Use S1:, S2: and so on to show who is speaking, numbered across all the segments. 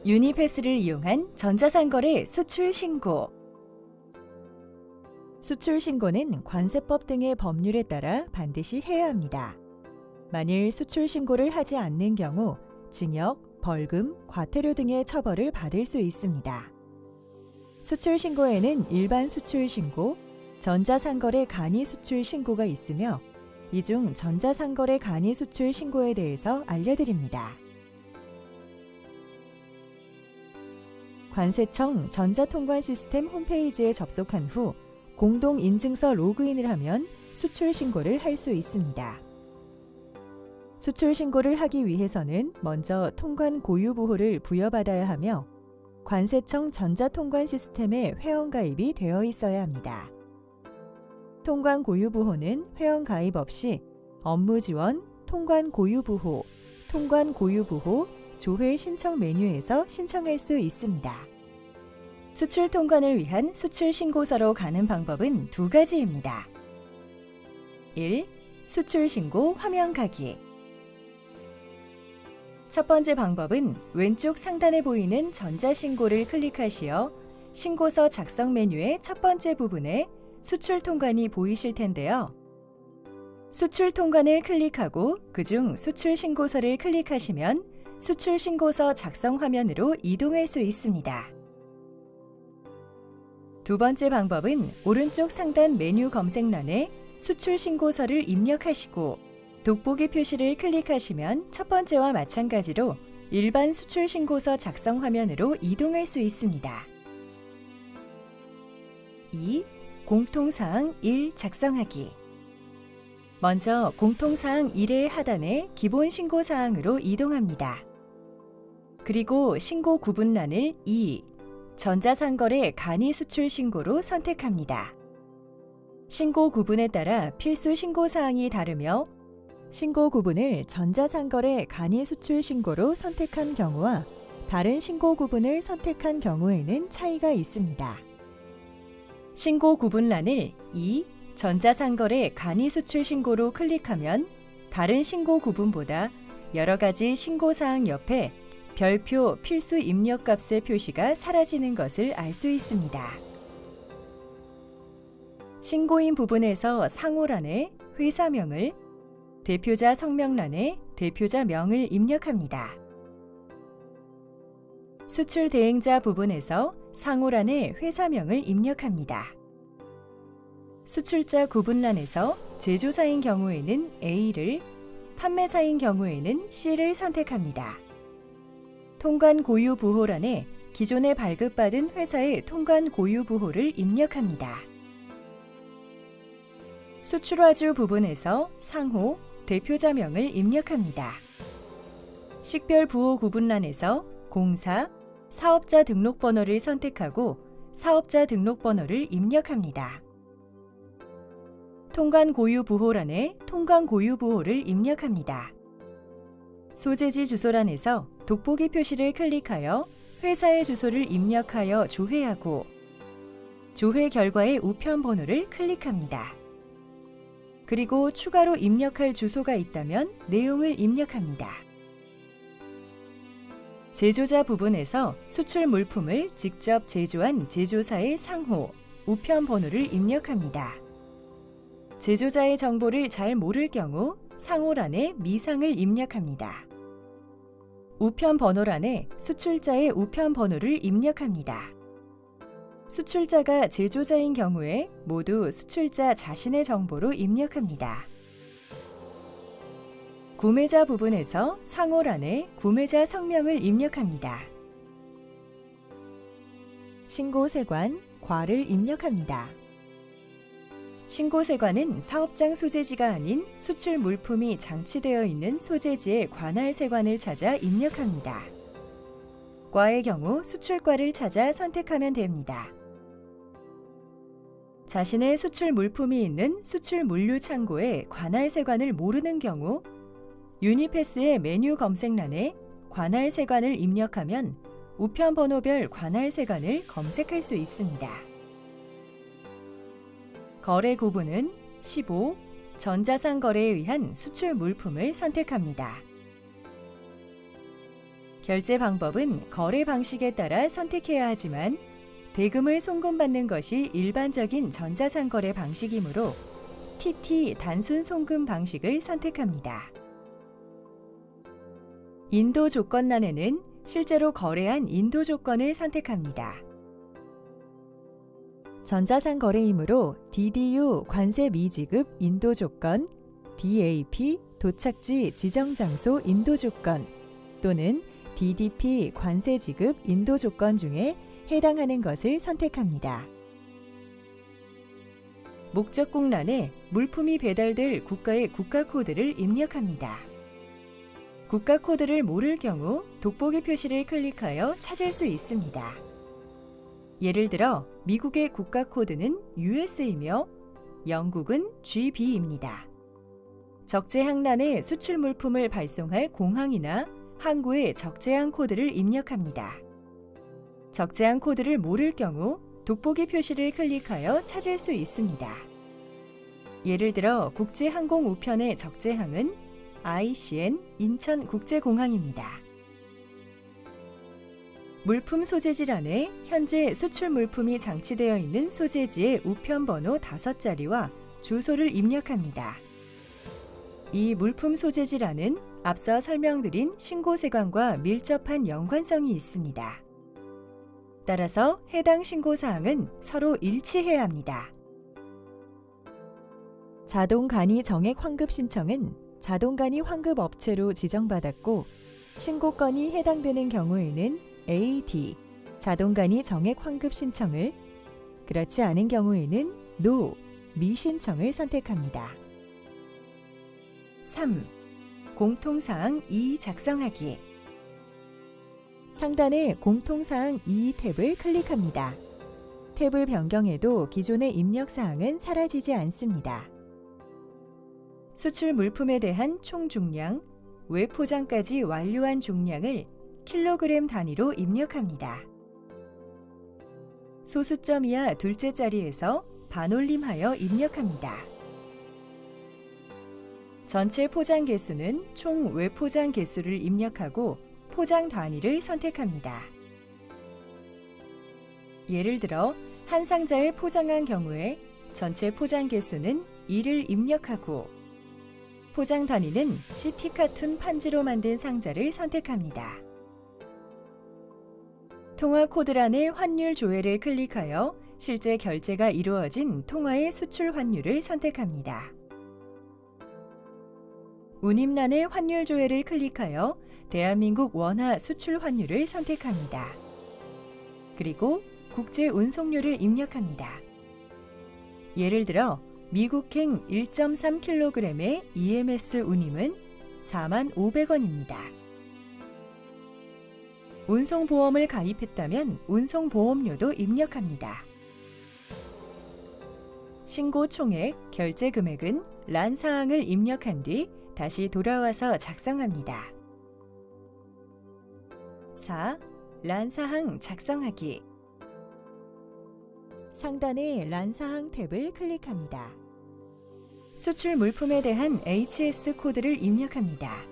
S1: 유니패스를 이용한 전자상거래 수출 신고. 수출 신고는 관세법 등의 법률에 따라 반드시 해야 합니다. 만일 수출 신고를 하지 않는 경우 징역, 벌금, 과태료 등의 처벌을 받을 수 있습니다. 수출 신고에는 일반 수출 신고, 전자상거래 간이 수출 신고가 있으며 이 중 전자상거래 간이 수출 신고에 대해서 알려드립니다. 관세청 전자통관 시스템 홈페이지에 접속한 후 공동인증서 로그인을 하면 수출 신고를 할 수 있습니다. 수출 신고를 하기 위해서는 먼저 통관 고유 보호를 부여받아야 하며 관세청 전자통관 시스템에 회원가입이 되어 있어야 합니다. 통관 고유 보호는 회원가입 없이 업무 지원, 통관 고유 보호, 통관 고유 보호, 조회 신청 메뉴에서 신청할 수 있습니다. 수출 통관을 위한 수출 신고서로 가는 방법은 두 가지입니다. 1. 수출 신고 화면 가기. 첫 번째 방법은 왼쪽 상단에 보이는 전자신고를 클릭하시어 신고서 작성 메뉴의 첫 번째 부분에 수출 통관이 보이실 텐데요. 수출 통관을 클릭하고 그중 수출 신고서를 클릭하시면 수출 신고서 작성 화면으로 이동할 수 있습니다. 두 번째 방법은 오른쪽 상단 메뉴 검색란에 수출 신고서를 입력하시고 돋보기 표시를 클릭하시면 첫 번째와 마찬가지로 일반 수출 신고서 작성 화면으로 이동할 수 있습니다. 2. 공통사항 1 작성하기. 먼저 공통사항 1의 하단에 기본 신고사항으로 이동합니다. 그리고 신고 구분란을 2. 전자상거래 간이 수출 신고로 선택합니다. 신고 구분에 따라 필수 신고사항이 다르며 신고 구분을 전자상거래 간이 수출 신고로 선택한 경우와 다른 신고 구분을 선택한 경우에는 차이가 있습니다. 신고 구분란을 2. 전자상거래 간이 수출 신고로 클릭하면 다른 신고 구분보다 여러 가지 신고사항 옆에 별표 필수 입력값의 표시가 사라지는 것을 알 수 있습니다. 신고인 부분에서 상호란에 회사명을, 대표자 성명란에 대표자명을 입력합니다. 수출 대행자 부분에서 상호란에 회사명을 입력합니다. 수출자 구분란에서 제조사인 경우에는 A를, 판매사인 경우에는 C를 선택합니다. 통관 고유 부호란에 기존에 발급받은 회사의 통관 고유 부호를 입력합니다. 수출화주 부분에서 상호, 대표자명을 입력합니다. 식별 부호 구분란에서 공사, 사업자 등록번호를 선택하고 사업자 등록번호를 입력합니다. 통관 고유 부호란에 통관 고유 부호를 입력합니다. 소재지 주소란에서 돋보기 표시를 클릭하여 회사의 주소를 입력하여 조회하고 조회 결과의 우편 번호를 클릭합니다. 그리고 추가로 입력할 주소가 있다면 내용을 입력합니다. 제조자 부분에서 수출 물품을 직접 제조한 제조사의 상호, 우편 번호를 입력합니다. 제조자의 정보를 잘 모를 경우 상호란에 미상을 입력합니다. 우편 번호란에 수출자의 우편 번호를 입력합니다. 수출자가 제조자인 경우에 모두 수출자 자신의 정보로 입력합니다. 구매자 부분에서 상호란에 구매자 성명을 입력합니다. 신고세관, 과를 입력합니다. 신고세관은 사업장 소재지가 아닌 수출 물품이 장치되어 있는 소재지의 관할 세관을 찾아 입력합니다. 과의 경우 수출과를 찾아 선택하면 됩니다. 자신의 수출 물품이 있는 수출 물류 창고에 관할 세관을 모르는 경우 유니패스의 메뉴 검색란에 관할 세관을 입력하면 우편 번호별 관할 세관을 검색할 수 있습니다. 거래 구분은 15. 전자상 거래에 의한 수출 물품을 선택합니다. 결제 방법은 거래 방식에 따라 선택해야 하지만 대금을 송금받는 것이 일반적인 전자상거래 방식이므로 TT 단순 송금 방식을 선택합니다. 인도 조건란에는 실제로 거래한 인도 조건을 선택합니다. 전자상거래이므로 DDU 관세 미지급 인도 조건, DAP 도착지 지정 장소 인도 조건 또는 DDP 관세 지급 인도 조건 중에 해당하는 것을 선택합니다. 목적국란에 물품이 배달될 국가의 국가 코드를 입력합니다. 국가 코드를 모를 경우 돋보기 표시를 클릭하여 찾을 수 있습니다. 예를 들어 미국의 국가 코드는 US이며 영국은 GB입니다. 적재항란에 수출 물품을 발송할 공항이나 항구의 적재항 코드를 입력합니다. 적재항 코드를 모를 경우 돋보기 표시를 클릭하여 찾을 수 있습니다. 예를 들어 국제항공 우편의 적재항은 ICN 인천국제공항입니다. 물품 소재지 란에 현재 수출 물품이 장치되어 있는 소재지의 우편번호 5자리와 주소를 입력합니다. 이 물품 소재지 란은 앞서 설명드린 신고세관과 밀접한 연관성이 있습니다. 따라서 해당 신고사항은 서로 일치해야 합니다. 자동간이 정액 환급 신청은 자동간이 환급 업체로 지정받았고 신고건이 해당되는 경우에는 AD, 자동간이 정액 환급 신청을, 그렇지 않은 경우에는 NO, 미신청을 선택합니다. 3. 공통사항 2 작성하기. 상단의 공통사항 2 탭을 클릭합니다. 탭을 변경해도 기존의 입력사항은 사라지지 않습니다. 수출 물품에 대한 총 중량, 외포장까지 완료한 중량을 킬로그램 단위로 입력합니다. 소수점 이하 둘째 자리에서 반올림하여 입력합니다. 전체 포장 개수는 총 외포장 개수를 입력하고 포장 단위를 선택합니다. 예를 들어 한 상자에 포장한 경우에 전체 포장 개수는 1을 입력하고 포장 단위는 CT카툰 판지로 만든 상자를 선택합니다. 통화 코드란의 환율 조회를 클릭하여 실제 결제가 이루어진 통화의 수출 환율을 선택합니다. 운임란의 환율 조회를 클릭하여 대한민국 원화 수출 환율을 선택합니다. 그리고 국제 운송료를 입력합니다. 예를 들어 미국행 1.3kg의 EMS 운임은 45,500원입니다. 운송보험을 가입했다면 운송보험료도 입력합니다. 신고 총액, 결제 금액은 란 사항을 입력한 뒤 다시 돌아와서 작성합니다. 4. 란 사항 작성하기. 상단의 란 사항 탭을 클릭합니다. 수출 물품에 대한 HS 코드를 입력합니다.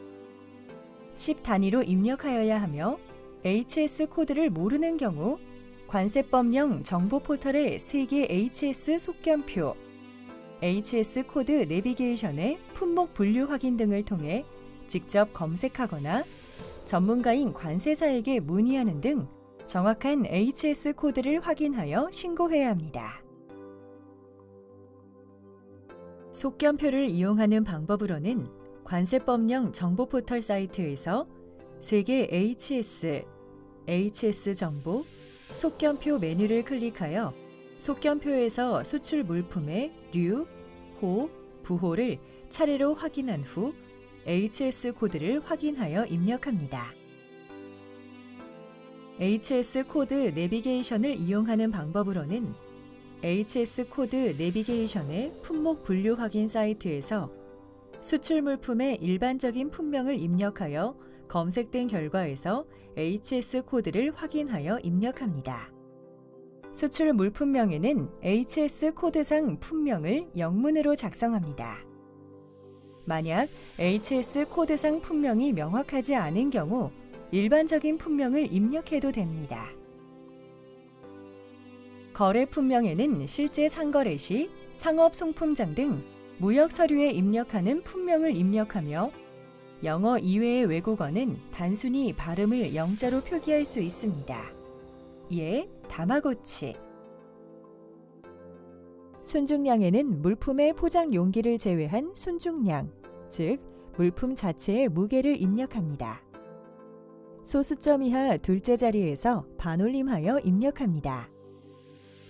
S1: 10 단위로 입력하여야 하며 HS 코드를 모르는 경우 관세법령 정보 포털의 세계 HS 속견표, HS 코드 내비게이션의 품목 분류 확인 등을 통해 직접 검색하거나 전문가인 관세사에게 문의하는 등 정확한 HS 코드를 확인하여 신고해야 합니다. 속견표를 이용하는 방법으로는 관세법령 정보포털 사이트에서 세계 HS 정보, 속견표 메뉴를 클릭하여 속견표에서 수출 물품의 류, 호, 부호를 차례로 확인한 후 HS 코드를 확인하여 입력합니다. HS 코드 내비게이션을 이용하는 방법으로는 HS 코드 내비게이션의 품목 분류 확인 사이트에서 수출 물품의 일반적인 품명을 입력하여 검색된 결과에서 HS 코드를 확인하여 입력합니다. 수출 물품명에는 HS 코드상 품명을 영문으로 작성합니다. 만약 HS 코드상 품명이 명확하지 않은 경우 일반적인 품명을 입력해도 됩니다. 거래 품명에는 실제 상거래 시 상업송품장 등 무역 서류에 입력하는 품명을 입력하며 영어 이외의 외국어는 단순히 발음을 영자로 표기할 수 있습니다. 예, 다마고치. 순중량에는 물품의 포장 용기를 제외한 순중량, 즉 물품 자체의 무게를 입력합니다. 소수점 이하 둘째 자리에서 반올림하여 입력합니다.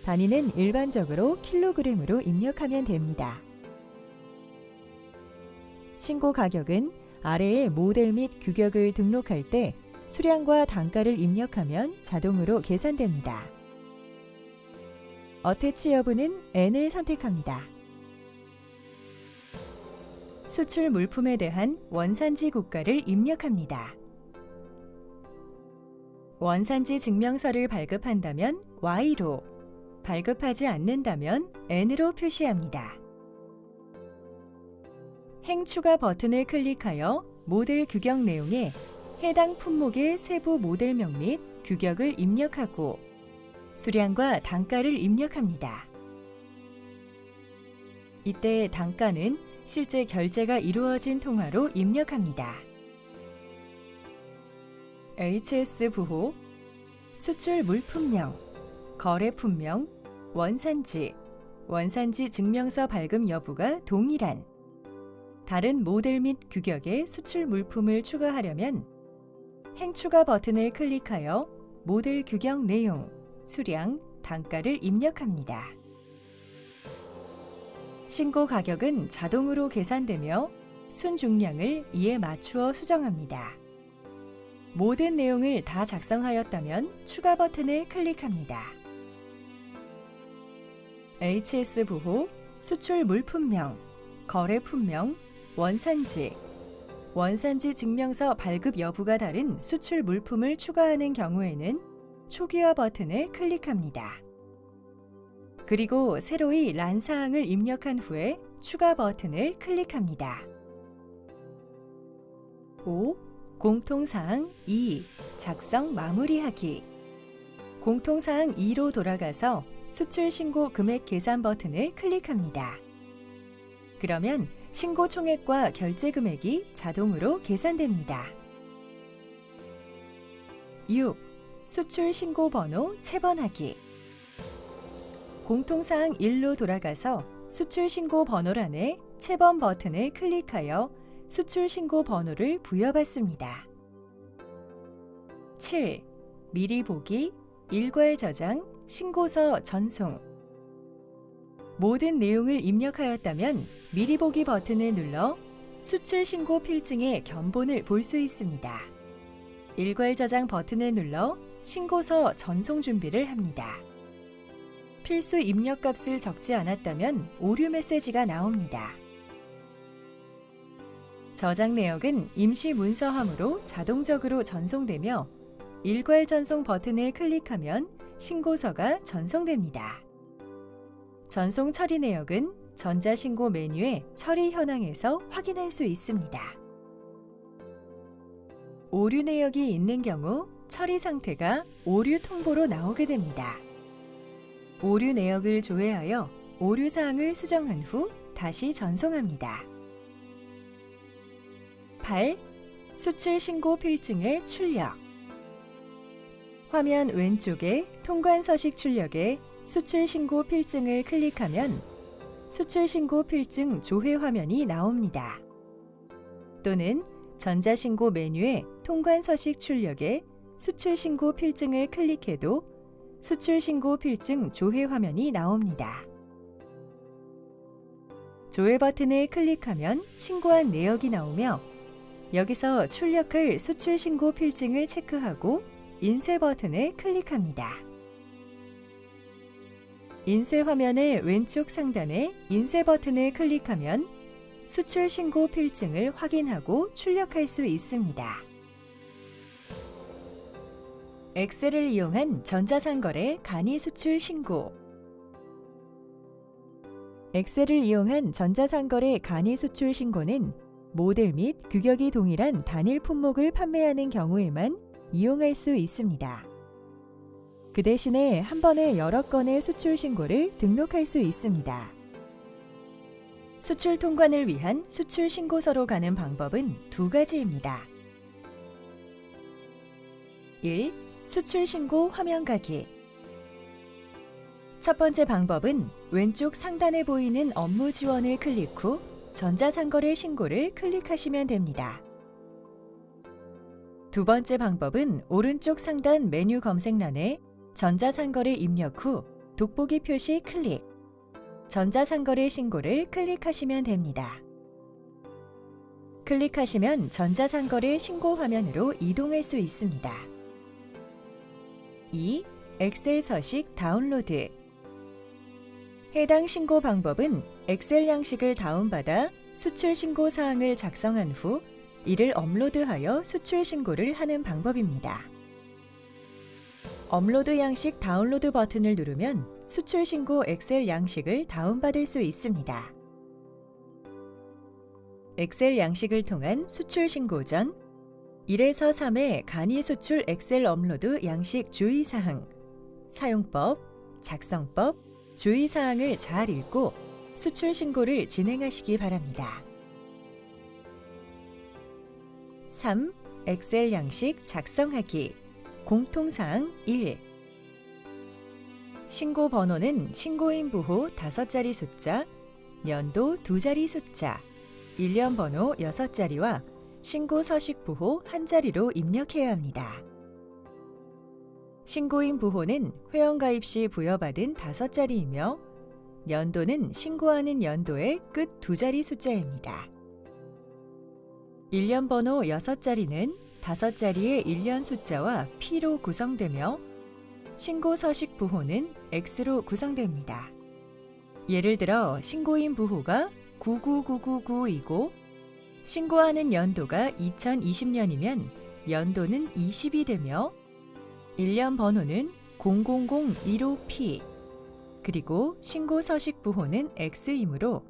S1: 단위는 일반적으로 킬로그램으로 입력하면 됩니다. 신고 가격은 아래의 모델 및 규격을 등록할 때 수량과 단가를 입력하면 자동으로 계산됩니다. 어태치 여부는 N을 선택합니다. 수출 물품에 대한 원산지 국가를 입력합니다. 원산지 증명서를 발급한다면 Y로, 발급하지 않는다면 N으로 표시합니다. 행 추가 버튼을 클릭하여 모델 규격 내용에 해당 품목의 세부 모델명 및 규격을 입력하고 수량과 단가를 입력합니다. 이때 단가는 실제 결제가 이루어진 통화로 입력합니다. HS 부호, 수출 물품명, 거래 품명, 원산지, 원산지 증명서 발급 여부가 동일한 다른 모델 및 규격의 수출 물품을 추가하려면 행 추가 버튼을 클릭하여 모델 규격 내용, 수량, 단가를 입력합니다. 신고 가격은 자동으로 계산되며 순중량을 이에 맞추어 수정합니다. 모든 내용을 다 작성하였다면 추가 버튼을 클릭합니다. HS 부호, 수출 물품명, 거래 품명, 원산지, 원산지 증명서 발급 여부가 다른 수출 물품을 추가하는 경우에는 초기화 버튼을 클릭합니다. 그리고 새로이 란 사항을 입력한 후에 추가 버튼을 클릭합니다. 5. 공통사항 2. 작성 마무리하기. 공통사항 2로 돌아가서 수출 신고 금액 계산 버튼을 클릭합니다. 그러면 신고 총액과 결제 금액이 자동으로 계산됩니다. 6. 수출 신고 번호 체번하기. 공통사항 1로 돌아가서 수출 신고 번호란에 체번 버튼을 클릭하여 수출 신고 번호를 부여받습니다. 7. 미리 보기, 일괄 저장, 신고서 전송. 모든 내용을 입력하였다면 미리 보기 버튼을 눌러 수출 신고 필증의 견본을 볼 수 있습니다. 일괄 저장 버튼을 눌러 신고서 전송 준비를 합니다. 필수 입력 값을 적지 않았다면 오류 메시지가 나옵니다. 저장 내역은 임시 문서함으로 자동적으로 전송되며 일괄 전송 버튼을 클릭하면 신고서가 전송됩니다. 전송 처리 내역은 전자신고 메뉴의 처리 현황에서 확인할 수 있습니다. 오류 내역이 있는 경우 처리 상태가 오류 통보로 나오게 됩니다. 오류 내역을 조회하여 오류 사항을 수정한 후 다시 전송합니다. 8. 수출 신고 필증의 출력. 화면 왼쪽에 통관 서식 출력에 수출 신고 필증을 클릭하면 수출 신고 필증 조회 화면이 나옵니다. 또는 전자신고 메뉴에 통관 서식 출력에 수출 신고 필증을 클릭해도 수출 신고 필증 조회 화면이 나옵니다. 조회 버튼을 클릭하면 신고한 내역이 나오며 여기서 출력할 수출 신고 필증을 체크하고 인쇄 버튼을 클릭합니다. 인쇄 화면의 왼쪽 상단에 인쇄 버튼을 클릭하면 수출 신고 필증을 확인하고 출력할 수 있습니다. 엑셀을 이용한 전자상거래 간이 수출 신고. 엑셀을 이용한 전자상거래 간이 수출 신고는 모델 및 규격이 동일한 단일 품목을 판매하는 경우에만 이용할 수 있습니다. 그 대신에 한 번에 여러 건의 수출 신고를 등록할 수 있습니다. 수출 통관을 위한 수출 신고서로 가는 방법은 두 가지입니다. 1. 수출 신고 화면 가기. 첫 번째 방법은 왼쪽 상단에 보이는 업무 지원을 클릭 후 전자상거래 신고를 클릭하시면 됩니다. 두 번째 방법은 오른쪽 상단 메뉴 검색란에 전자상거래 입력 후 돋보기 표시 클릭, 전자상거래 신고를 클릭하시면 됩니다. 클릭하시면 전자상거래 신고 화면으로 이동할 수 있습니다. 2. 엑셀 서식 다운로드. 해당 신고 방법은 엑셀 양식을 다운받아 수출 신고 사항을 작성한 후 이를 업로드하여 수출 신고를 하는 방법입니다. 업로드 양식 다운로드 버튼을 누르면 수출 신고 엑셀 양식을 다운받을 수 있습니다. 엑셀 양식을 통한 수출 신고 전 1에서 3의 간이 수출 엑셀 업로드 양식 주의사항, 사용법, 작성법, 주의사항을 잘 읽고 수출 신고를 진행하시기 바랍니다. 3. 엑셀 양식 작성하기. 공통사항 1. 신고 번호는 신고인 부호 5자리 숫자, 연도 2자리 숫자, 일련 번호 6자리와 신고 서식 부호 1자리로 입력해야 합니다. 신고인 부호는 회원가입 시 부여받은 5자리이며 연도는 신고하는 연도의 끝 2자리 숫자입니다. 일련 번호 6자리는 5자리의 일련 숫자와 P로 구성되며 신고 서식 부호는 X로 구성됩니다. 예를 들어 신고인 부호가 999999이고 신고하는 연도가 2020년이면 연도는 20이 되며 일련 번호는 0001호P 그리고 신고 서식 부호는 X이므로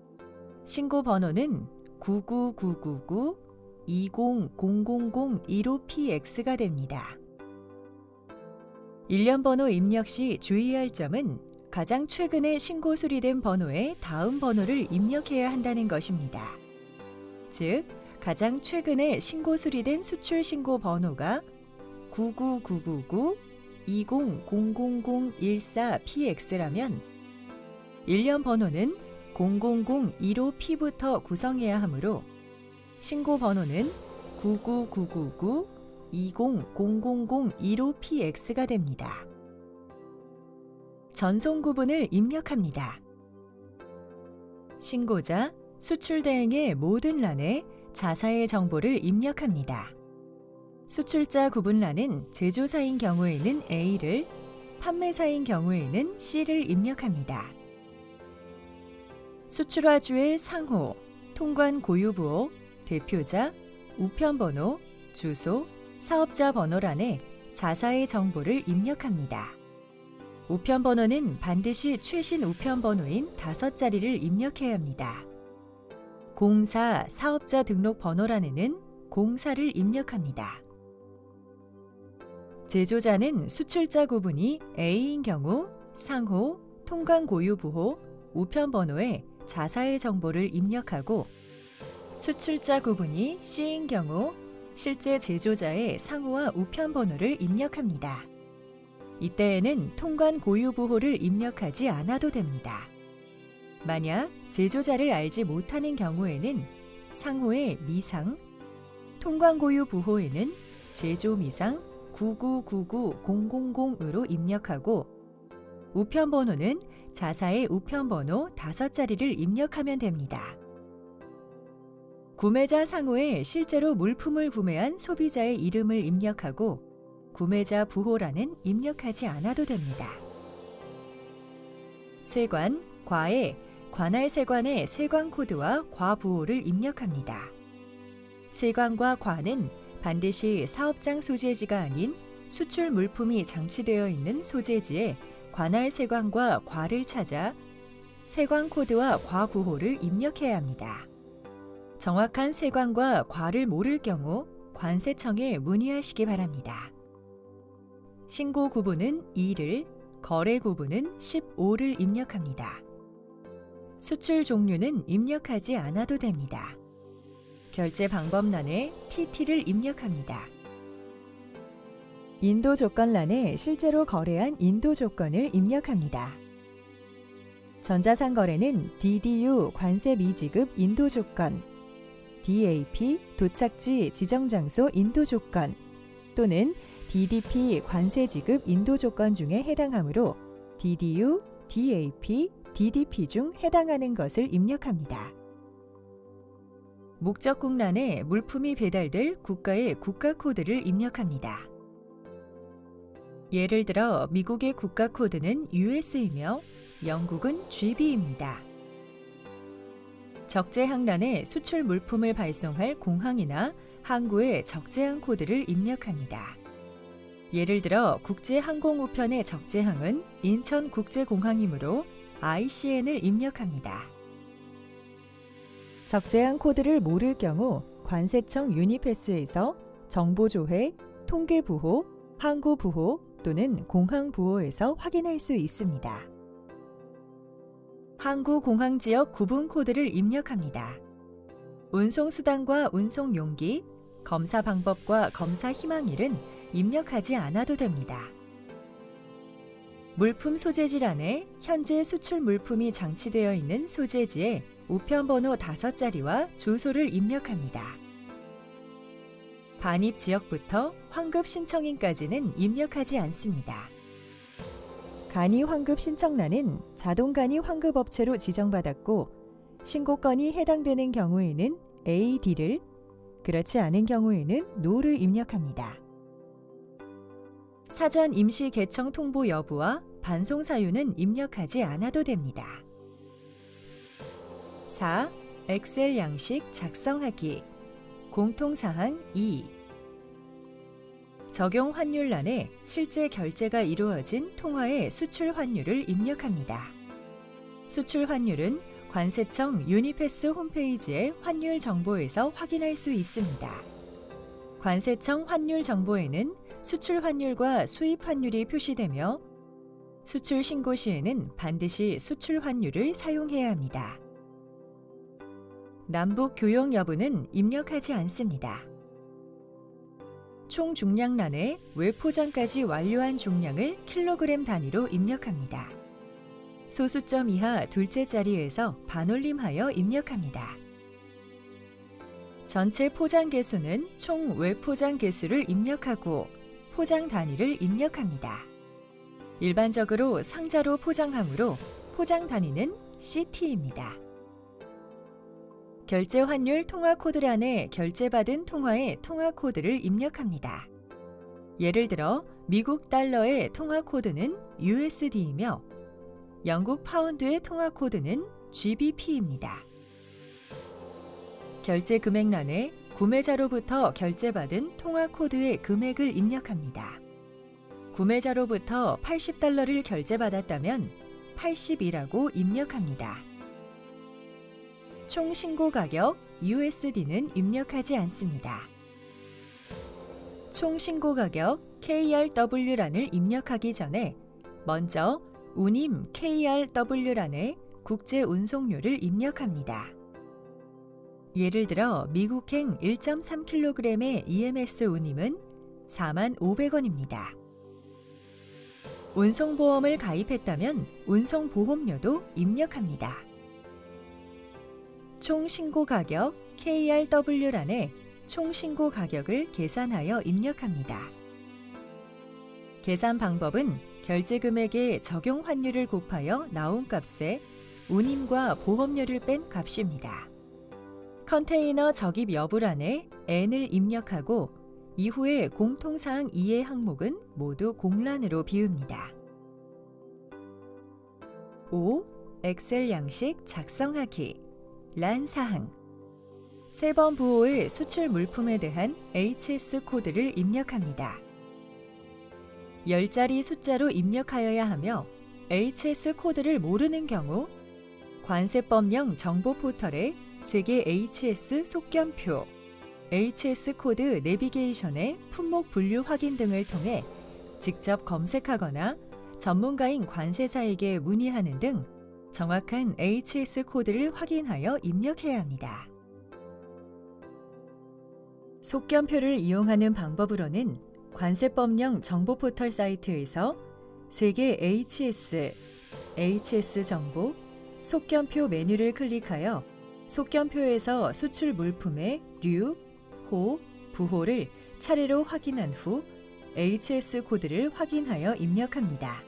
S1: 신고 번호는 99999 200001호PX가 됩니다. 일련 번호 입력 시 주의할 점은 가장 최근에 신고 수리된 번호의 다음 번호를 입력해야 한다는 것입니다. 즉, 가장 최근에 신고 수리된 수출 신고 번호가 99999-20000014PX라면 일련 번호는 0001호P부터 구성해야 하므로 신고 번호는 99999-200001호PX가 됩니다. 전송 구분을 입력합니다. 신고자, 수출 대행의 모든 란에 자사의 정보를 입력합니다. 수출자 구분란은 제조사인 경우에는 A를, 판매사인 경우에는 C를 입력합니다. 수출화주의 상호, 통관 고유부호, 대표자, 우편번호, 주소, 사업자 번호란에 자사의 정보를 입력합니다. 우편번호는 반드시 최신 우편번호인 5자리를 입력해야 합니다. 공사, 사업자 등록 번호란에는 공사를 입력합니다. 제조자는 수출자 구분이 A인 경우 상호, 통관 고유부호, 우편번호에 자사의 정보를 입력하고 수출자 구분이 C인 경우 실제 제조자의 상호와 우편번호를 입력합니다. 이때에는 통관 고유부호를 입력하지 않아도 됩니다. 만약 제조자를 알지 못하는 경우에는 상호의 미상, 통관 고유부호에는 제조미상 9999000으로 입력하고 우편번호는 자사의 우편번호 5자리를 입력하면 됩니다. 구매자 상호에 실제로 물품을 구매한 소비자의 이름을 입력하고 구매자 부호란은 입력하지 않아도 됩니다. 세관, 과에 관할 세관의 세관 코드와 과 부호를 입력합니다. 세관과 과는 반드시 사업장 소재지가 아닌 수출 물품이 장치되어 있는 소재지에 관할 세관과 과를 찾아 세관 코드와 과 부호를 입력해야 합니다. 정확한 세관과 과를 모를 경우 관세청에 문의하시기 바랍니다. 신고 구분은 2를, 거래 구분은 15를 입력합니다. 수출 종류는 입력하지 않아도 됩니다. 결제 방법란에 TT를 입력합니다. 인도 조건란에 실제로 거래한 인도 조건을 입력합니다. 전자상거래는 DDU 관세 미지급 인도 조건, DAP 도착지 지정장소 인도 조건 또는 DDP 관세 지급 인도 조건 중에 해당하므로 DDU, DAP, DDP 중 해당하는 것을 입력합니다. 목적국란에 물품이 배달될 국가의 국가 코드를 입력합니다. 예를 들어 미국의 국가 코드는 US이며 영국은 GB입니다. 적재항란에 수출 물품을 발송할 공항이나 항구의 적재항 코드를 입력합니다. 예를 들어 국제항공우편의 적재항은 인천국제공항이므로 ICN을 입력합니다. 적재항 코드를 모를 경우 관세청 유니패스에서 정보조회, 통계부호, 항구부호 또는 공항부호에서 확인할 수 있습니다. 항구공항지역 구분 코드를 입력합니다. 운송수단과 운송용기, 검사 방법과 검사 희망일은 입력하지 않아도 됩니다. 물품 소재지란에 현재 수출 물품이 장치되어 있는 소재지에 우편번호 5자리와 주소를 입력합니다. 반입 지역부터 환급 신청인까지는 입력하지 않습니다. 간이 환급 신청란은 자동 간이 환급업체로 지정받았고 신고건이 해당되는 경우에는 AD를, 그렇지 않은 경우에는 NO를 입력합니다. 사전 임시 개청 통보 여부와 반송 사유는 입력하지 않아도 됩니다. 4. 엑셀 양식 작성하기. 공통사항 2. 적용 환율란에 실제 결제가 이루어진 통화의 수출 환율을 입력합니다. 수출 환율은 관세청 유니패스 홈페이지의 환율 정보에서 확인할 수 있습니다. 관세청 환율 정보에는 수출 환율과 수입 환율이 표시되며 수출 신고 시에는 반드시 수출 환율을 사용해야 합니다. 남북 교역 여부는 입력하지 않습니다. 총 중량란에 외포장까지 완료한 중량을 킬로그램 단위로 입력합니다. 소수점 이하 둘째 자리에서 반올림하여 입력합니다. 전체 포장 개수는 총 외포장 개수를 입력하고 포장 단위를 입력합니다. 일반적으로 상자로 포장하므로 포장 단위는 CT입니다. 결제 환율 통화 코드란에 결제받은 통화의 통화 코드를 입력합니다. 예를 들어 미국 달러의 통화 코드는 USD이며 영국 파운드의 통화 코드는 GBP입니다. 결제 금액란에 구매자로부터 결제받은 통화 코드의 금액을 입력합니다. 구매자로부터 $80를 결제받았다면 80이라고 입력합니다. 총 신고 가격 USD는 입력하지 않습니다. 총 신고 가격 KRW란을 입력하기 전에 먼저 운임 KRW란에 국제 운송료를 입력합니다. 예를 들어 미국행 1.3kg의 EMS 운임은 45,500원입니다. 운송보험을 가입했다면 운송보험료도 입력합니다. 총 신고 가격 KRW란에 총 신고 가격을 계산하여 입력합니다. 계산 방법은 결제 금액의 적용 환율을 곱하여 나온 값에 운임과 보험료를 뺀 값입니다. 컨테이너 적입 여부란에 N을 입력하고 이후에 공통사항 2의 항목은 모두 공란으로 비웁니다. 5. 엑셀 양식 작성하기. 란 사항. 세 번 부호의 수출 물품에 대한 HS 코드를 입력합니다. 10자리 숫자로 입력하여야 하며 HS 코드를 모르는 경우 관세법령 정보 포털에 세계 HS 속견표, HS 코드 내비게이션의 품목 분류 확인 등을 통해 직접 검색하거나 전문가인 관세사에게 문의하는 등 정확한 HS 코드를 확인하여 입력해야 합니다. 속견표를 이용하는 방법으로는 관세법령 정보 포털 사이트에서 세계 HS 정보, 속견표 메뉴를 클릭하여 속견표에서 수출 물품의 류, 호, 부호를 차례로 확인한 후 HS 코드를 확인하여 입력합니다.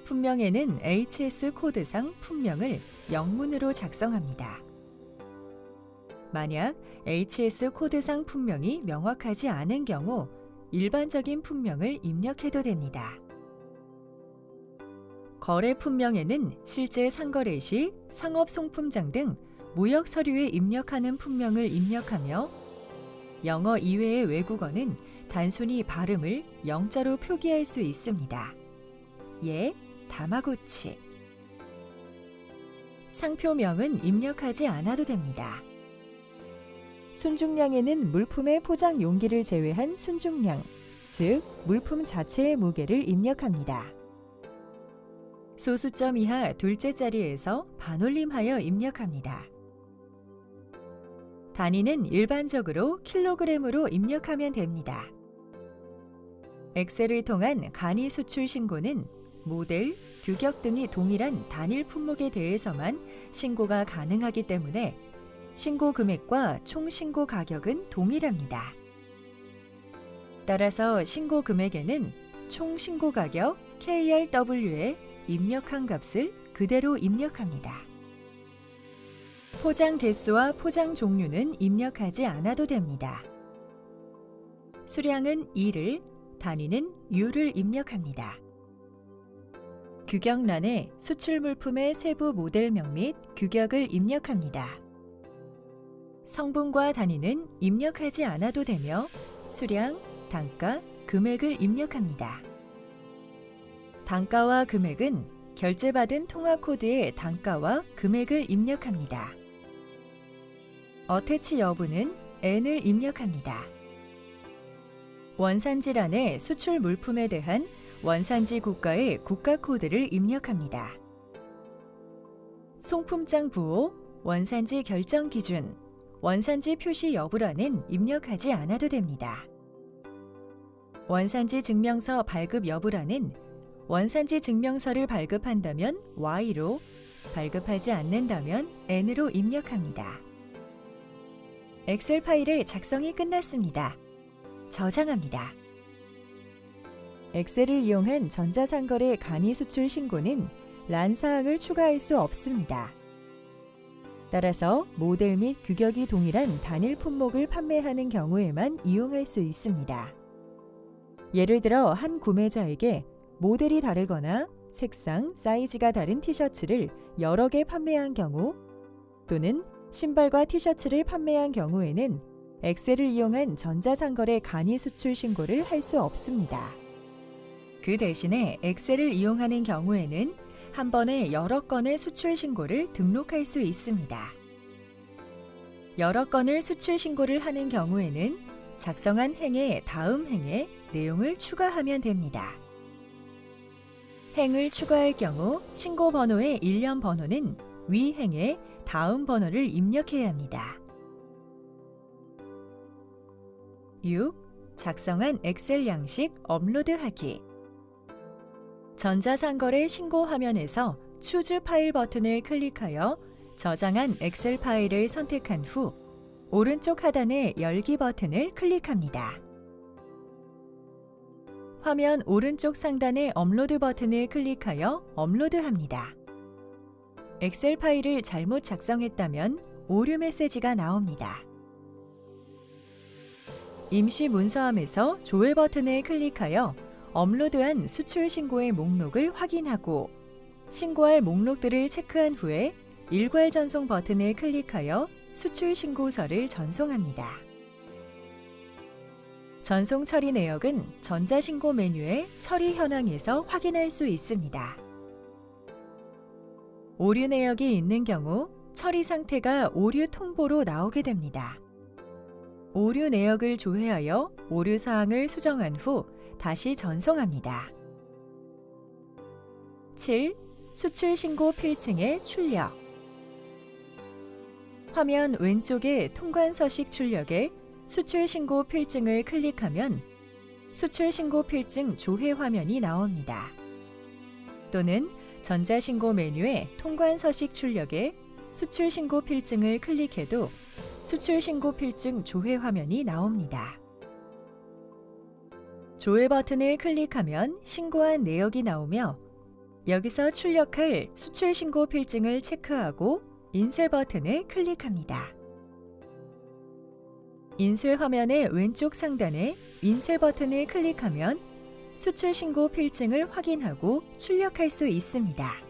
S1: 품명에는 HS 코드상 품명을 영문으로 작성합니다. 만약 HS 코드상 품명이 명확하지 않은 경우 일반적인 품명을 입력해도 됩니다. 거래 품명에는 실제 상거래 시 상업송품장 등 무역 서류에 입력하는 품명을 입력하며 영어 이외의 외국어는 단순히 발음을 영자로 표기할 수 있습니다. 예, 다마고치. 상표명은 입력하지 않아도 됩니다. 순중량에는 물품의 포장 용기를 제외한 순중량, 즉 물품 자체의 무게를 입력합니다. 소수점 이하 둘째 자리에서 반올림하여 입력합니다. 단위는 일반적으로 킬로그램으로 입력하면 됩니다. 엑셀을 통한 간이 수출 신고는 모델, 규격 등이 동일한 단일 품목에 대해서만 신고가 가능하기 때문에 신고 금액과 총 신고 가격은 동일합니다. 따라서 신고 금액에는 총 신고 가격 KRW에 입력한 값을 그대로 입력합니다. 포장 개수와 포장 종류는 입력하지 않아도 됩니다. 수량은 2를, 단위는 U를 입력합니다. 규격란에 수출 물품의 세부 모델명 및 규격을 입력합니다. 성분과 단위는 입력하지 않아도 되며 수량, 단가, 금액을 입력합니다. 단가와 금액은 결제받은 통화 코드의 단가와 금액을 입력합니다. 어태치 여부는 N을 입력합니다. 원산지란에 수출 물품에 대한 원산지 국가의 국가 코드를 입력합니다. 송품장 부호, 원산지 결정 기준, 원산지 표시 여부란은 입력하지 않아도 됩니다. 원산지 증명서 발급 여부란은 원산지 증명서를 발급한다면 Y로, 발급하지 않는다면 N으로 입력합니다. 엑셀 파일의 작성이 끝났습니다. 저장합니다. 엑셀을 이용한 전자상거래 간이 수출 신고는 란 사항을 추가할 수 없습니다. 따라서 모델 및 규격이 동일한 단일 품목을 판매하는 경우에만 이용할 수 있습니다. 예를 들어 한 구매자에게 모델이 다르거나 색상, 사이즈가 다른 티셔츠를 여러 개 판매한 경우 또는 신발과 티셔츠를 판매한 경우에는 엑셀을 이용한 전자상거래 간이 수출 신고를 할 수 없습니다. 그 대신에 엑셀을 이용하는 경우에는 한 번에 여러 건의 수출 신고를 등록할 수 있습니다. 여러 건을 수출 신고를 하는 경우에는 작성한 행의 다음 행에 내용을 추가하면 됩니다. 행을 추가할 경우 신고 번호의 일련 번호는 위 행에 다음 번호를 입력해야 합니다. 6. 작성한 엑셀 양식 업로드하기. 전자상거래 신고 화면에서 추즈 파일 버튼을 클릭하여 저장한 엑셀 파일을 선택한 후 오른쪽 하단의 열기 버튼을 클릭합니다. 화면 오른쪽 상단의 업로드 버튼을 클릭하여 업로드합니다. 엑셀 파일을 잘못 작성했다면 오류 메시지가 나옵니다. 임시 문서함에서 조회 버튼을 클릭하여 업로드한 수출 신고의 목록을 확인하고 신고할 목록들을 체크한 후에 일괄 전송 버튼을 클릭하여 수출 신고서를 전송합니다. 전송 처리 내역은 전자신고 메뉴의 처리 현황에서 확인할 수 있습니다. 오류 내역이 있는 경우 처리 상태가 오류 통보로 나오게 됩니다. 오류 내역을 조회하여 오류 사항을 수정한 후 다시 전송합니다. 7. 수출 신고 필증의 출력. 화면 왼쪽의 통관 서식 출력에 수출 신고 필증을 클릭하면 수출 신고 필증 조회 화면이 나옵니다. 또는 전자신고 메뉴의 통관 서식 출력에 수출 신고 필증을 클릭해도 수출 신고 필증 조회 화면이 나옵니다. 조회 버튼을 클릭하면 신고한 내역이 나오며 여기서 출력할 수출 신고 필증을 체크하고 인쇄 버튼을 클릭합니다. 인쇄 화면의 왼쪽 상단에 인쇄 버튼을 클릭하면 수출 신고 필증을 확인하고 출력할 수 있습니다.